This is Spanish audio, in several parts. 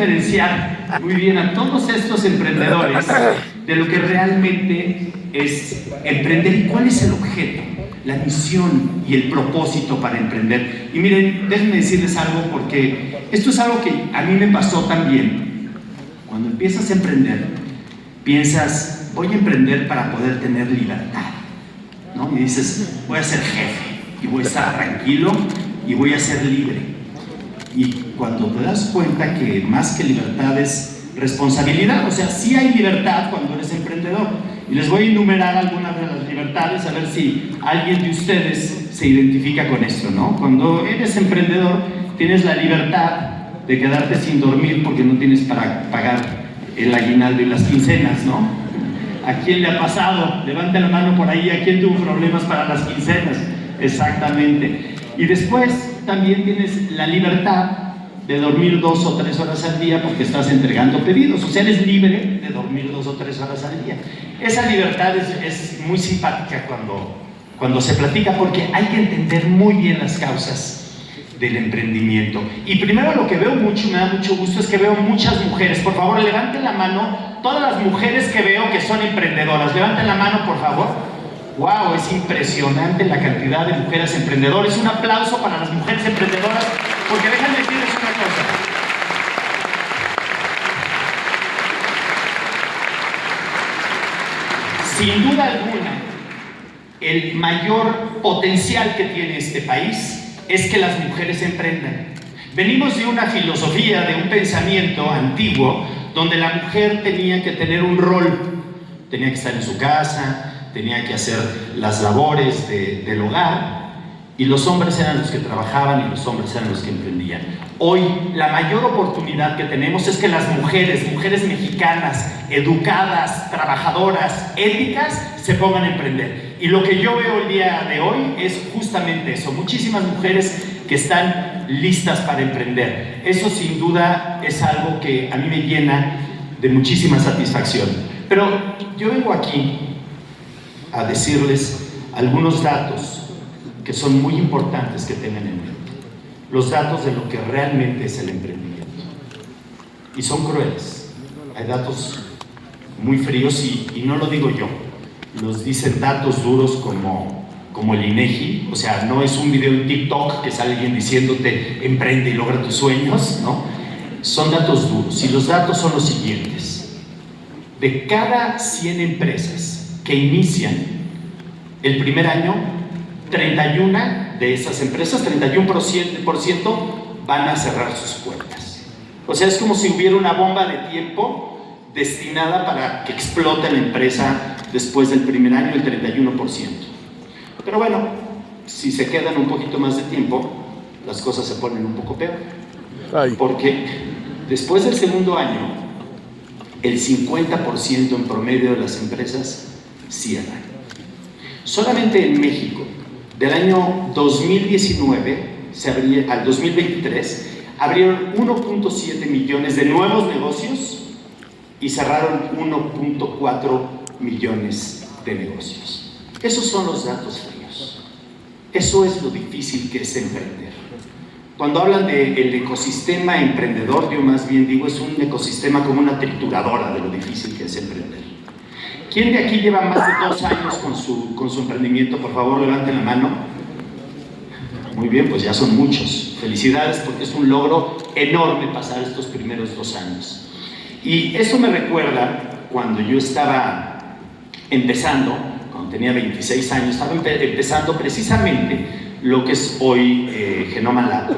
diferenciar muy bien a todos estos emprendedores de lo que realmente es emprender y cuál es el objeto, la misión y el propósito para emprender. Y miren, déjenme decirles algo, porque esto es algo que a mí me pasó también. Cuando empiezas a emprender, piensas, voy a emprender para poder tener libertad, ¿no? Y dices, voy a ser jefe y voy a estar tranquilo y voy a ser libre. Y cuando te das cuenta que más que libertad es responsabilidad, o sea, sí hay libertad cuando eres emprendedor. Y les voy a enumerar algunas de las libertades, a ver si alguien de ustedes se identifica con esto, ¿no? Cuando eres emprendedor, tienes la libertad de quedarte sin dormir porque no tienes para pagar el aguinaldo y las quincenas, ¿no? ¿A quién le ha pasado? Levante la mano por ahí, ¿a quién tuvo problemas para las quincenas? Exactamente. Y después también tienes la libertad de dormir 2 o 3 horas al día porque estás entregando pedidos, o sea, eres libre de dormir 2 o 3 horas al día. Esa libertad es muy simpática cuando se platica, porque hay que entender muy bien las causas del emprendimiento. Y primero, lo que veo mucho, me da mucho gusto, es que veo muchas mujeres. Por favor, levanten la mano todas las mujeres que veo que son emprendedoras. Levanten la mano, por favor. ¡Wow! Es impresionante la cantidad de mujeres emprendedoras. Un aplauso para las mujeres emprendedoras, porque déjenme decirles una cosa. Sin duda alguna, el mayor potencial que tiene este país es que las mujeres emprendan. Venimos de una filosofía, de un pensamiento antiguo, donde la mujer tenía que tener un rol, tenía que estar en su casa, tenía que hacer las labores del hogar, y los hombres eran los que trabajaban y los hombres eran los que emprendían. Hoy la mayor oportunidad que tenemos es que las mujeres mexicanas, educadas, trabajadoras, éticas, se pongan a emprender. Y lo que yo veo el día de hoy es justamente eso, muchísimas mujeres que están listas para emprender. Eso sin duda es algo que a mí me llena de muchísima satisfacción. Pero yo vengo aquí a decirles algunos datos que son muy importantes que tengan en mente. Los datos de lo que realmente es el emprendimiento. Y son crueles. Hay datos muy fríos y no lo digo yo. Los dicen datos duros como el INEGI. O sea, no es un video en TikTok que sale alguien diciéndote emprende y logra tus sueños, ¿no? Son datos duros. Y los datos son los siguientes. De cada 100 empresas que inician el primer año, 31 de esas empresas, 31% van a cerrar sus puertas. O sea, es como si hubiera una bomba de tiempo destinada para que explote la empresa después del primer año, el 31%. Pero bueno, si se quedan un poquito más de tiempo, las cosas se ponen un poco peor. Porque después del segundo año, el 50% en promedio de las empresas cierran. Solamente en México, del año 2019 al 2023, abrieron 1.7 millones de nuevos negocios y cerraron 1.4 millones de negocios. Esos son los datos fríos. Eso es lo difícil que es emprender. Cuando hablan del ecosistema emprendedor, yo más bien digo, es un ecosistema como una trituradora de lo difícil que es emprender. ¿Quién de aquí lleva más de 2 años con su emprendimiento? Por favor, levanten la mano. Muy bien, pues ya son muchos. Felicidades, porque es un logro enorme pasar estos primeros 2 años. Y eso me recuerda cuando yo estaba empezando, cuando tenía 26 años, estaba empezando precisamente lo que es hoy Genoma Lab.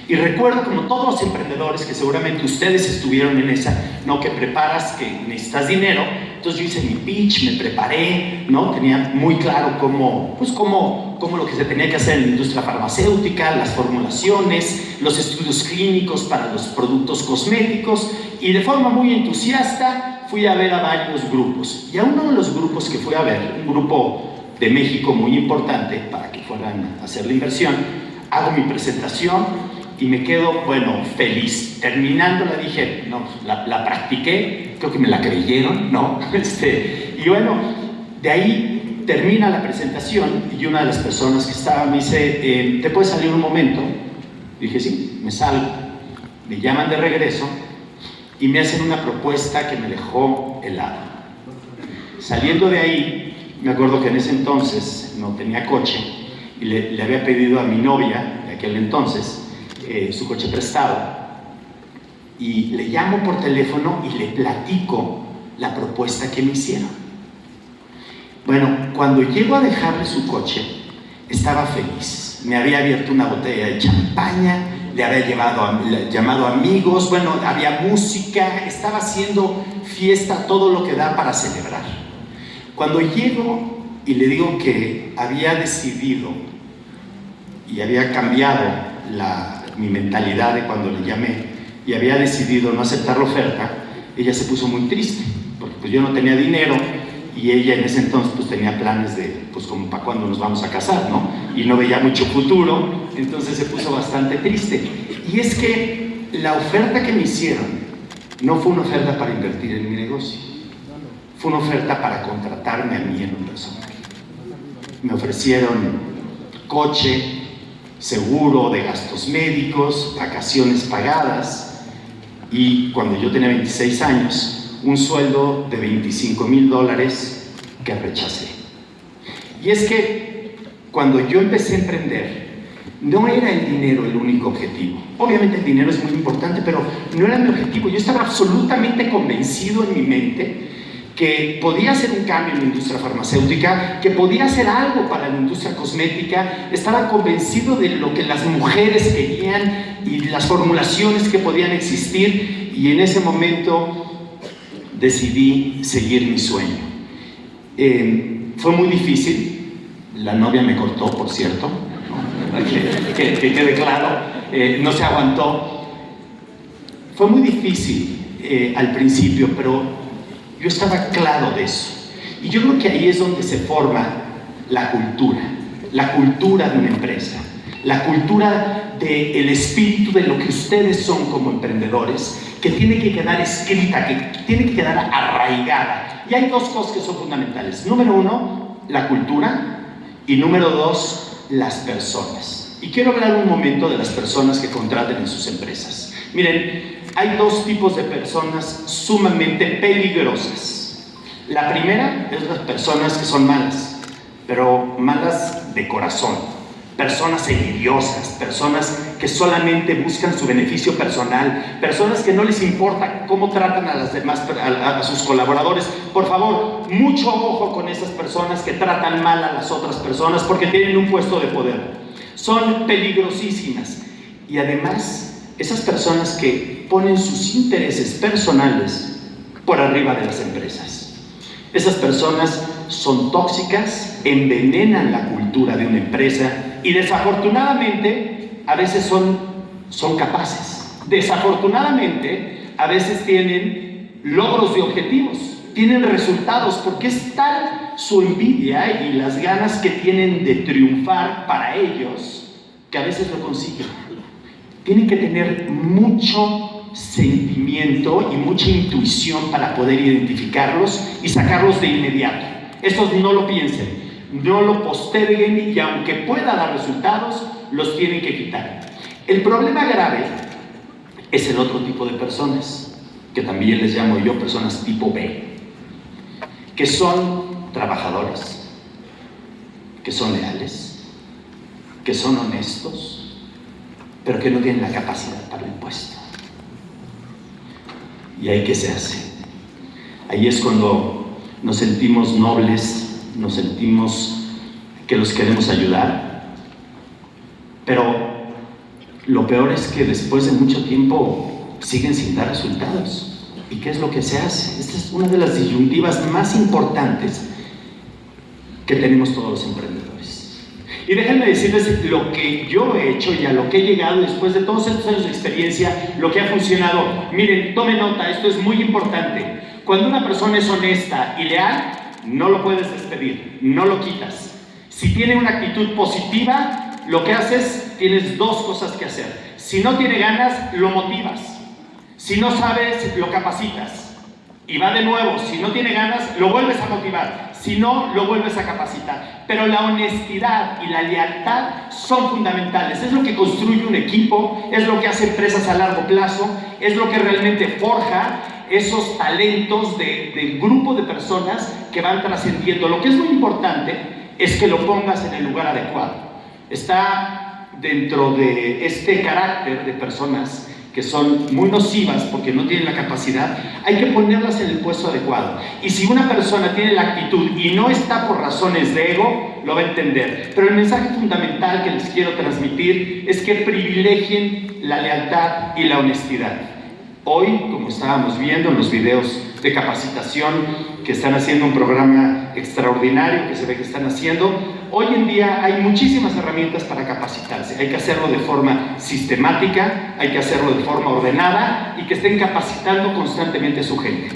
Y recuerdo, como todos los emprendedores, que seguramente ustedes estuvieron en esa, ¿no? Que preparas, que necesitas dinero. Entonces yo hice mi pitch, me preparé, ¿no? Tenía muy claro cómo lo que se tenía que hacer en la industria farmacéutica, las formulaciones, los estudios clínicos para los productos cosméticos, y de forma muy entusiasta fui a ver a varios grupos. Y a uno de los grupos que fui a ver, un grupo de México muy importante, para que fueran a hacer la inversión, hago mi presentación y me quedo, bueno, feliz. Terminándola dije, no, la practiqué, creo que me la creyeron, ¿no? Y bueno, de ahí termina la presentación y una de las personas que estaba me dice, ¿te puedes salir un momento? Dije, sí, me salgo. Me llaman de regreso y me hacen una propuesta que me dejó helado. Saliendo de ahí, me acuerdo que en ese entonces no tenía coche y le había pedido a mi novia de aquel entonces su coche prestado, y le llamo por teléfono y le platico la propuesta que me hicieron. Bueno, cuando llego a dejarle su coche, estaba feliz. Me había abierto una botella de champaña, le había llamado amigos, bueno, había música, estaba haciendo fiesta, todo lo que da para celebrar. Cuando llego y le digo que había decidido y había cambiado mi mentalidad de cuando le llamé y había decidido no aceptar la oferta, ella se puso muy triste, porque pues yo no tenía dinero y ella en ese entonces pues tenía planes de, pues como para cuándo nos vamos a casar, ¿no? Y no veía mucho futuro, entonces se puso bastante triste. Y es que la oferta que me hicieron no fue una oferta para invertir en mi negocio, fue una oferta para contratarme a mí en un personal. Me ofrecieron coche, seguro de gastos médicos, vacaciones pagadas, y cuando yo tenía 26 años, un sueldo de $25,000 que rechacé. Y es que cuando yo empecé a emprender, no era el dinero el único objetivo. Obviamente el dinero es muy importante, pero no era mi objetivo. Yo estaba absolutamente convencido en mi mente que podía hacer un cambio en la industria farmacéutica, que podía hacer algo para la industria cosmética. Estaba convencido de lo que las mujeres querían y las formulaciones que podían existir, y en ese momento decidí seguir mi sueño. Fue muy difícil, la novia me cortó, por cierto, ¿no? que quede claro, no se aguantó. Fue muy difícil al principio, pero yo estaba claro de eso. Y yo creo que ahí es donde se forma la cultura de una empresa, la cultura del espíritu de lo que ustedes son como emprendedores, que tiene que quedar escrita, que tiene que quedar arraigada. Y hay dos cosas que son fundamentales. Número uno, la cultura, y número dos, las personas. Y quiero hablar un momento de las personas que contraten en sus empresas. Miren, hay dos tipos de personas sumamente peligrosas. La primera es las personas que son malas, pero malas de corazón. Personas envidiosas, personas que solamente buscan su beneficio personal, personas que no les importa cómo tratan a las demás, a sus colaboradores. Por favor, mucho ojo con esas personas que tratan mal a las otras personas porque tienen un puesto de poder. Son peligrosísimas. Y además, esas personas que ponen sus intereses personales por arriba de las empresas. Esas personas son tóxicas, envenenan la cultura de una empresa y desafortunadamente a veces son capaces. Desafortunadamente a veces tienen logros de objetivos, tienen resultados, porque es tal su envidia y las ganas que tienen de triunfar para ellos que a veces lo consiguen. Tienen que tener mucho sentimiento y mucha intuición para poder identificarlos y sacarlos de inmediato. Estos no lo piensen, no lo posterguen, y aunque pueda dar resultados, los tienen que quitar. El problema grave es el otro tipo de personas, que también les llamo yo personas tipo B, que son trabajadores, que son leales, que son honestos, pero que no tienen la capacidad para el puesto. ¿Y ahí qué se hace? Ahí es cuando nos sentimos nobles, nos sentimos que los queremos ayudar, pero lo peor es que después de mucho tiempo siguen sin dar resultados. ¿Y qué es lo que se hace? Esta es una de las disyuntivas más importantes que tenemos todos los emprendedores. Y déjenme decirles lo que yo he hecho y a lo que he llegado después de todos estos años de experiencia, lo que ha funcionado. Miren, tomen nota, esto es muy importante. Cuando una persona es honesta y leal, no lo puedes despedir, no lo quitas. Si tiene una actitud positiva, lo que haces, tienes dos cosas que hacer. Si no tiene ganas, lo motivas. Si no sabes, lo capacitas. Y va de nuevo, si no tiene ganas, lo vuelves a motivar. Si no, lo vuelves a capacitar. Pero la honestidad y la lealtad son fundamentales. Es lo que construye un equipo, es lo que hace empresas a largo plazo, es lo que realmente forja esos talentos de grupo de personas que van trascendiendo. Lo que es muy importante es que lo pongas en el lugar adecuado. Está dentro de este carácter de personas que son muy nocivas porque no tienen la capacidad, hay que ponerlas en el puesto adecuado. Y si una persona tiene la actitud y no está por razones de ego, lo va a entender. Pero el mensaje fundamental que les quiero transmitir es que privilegien la lealtad y la honestidad. Hoy, como estábamos viendo en los videos de capacitación que están haciendo, un programa extraordinario que se ve que están haciendo, hoy en día hay muchísimas herramientas para capacitarse. Hay que hacerlo de forma sistemática, hay que hacerlo de forma ordenada y que estén capacitando constantemente a su gente.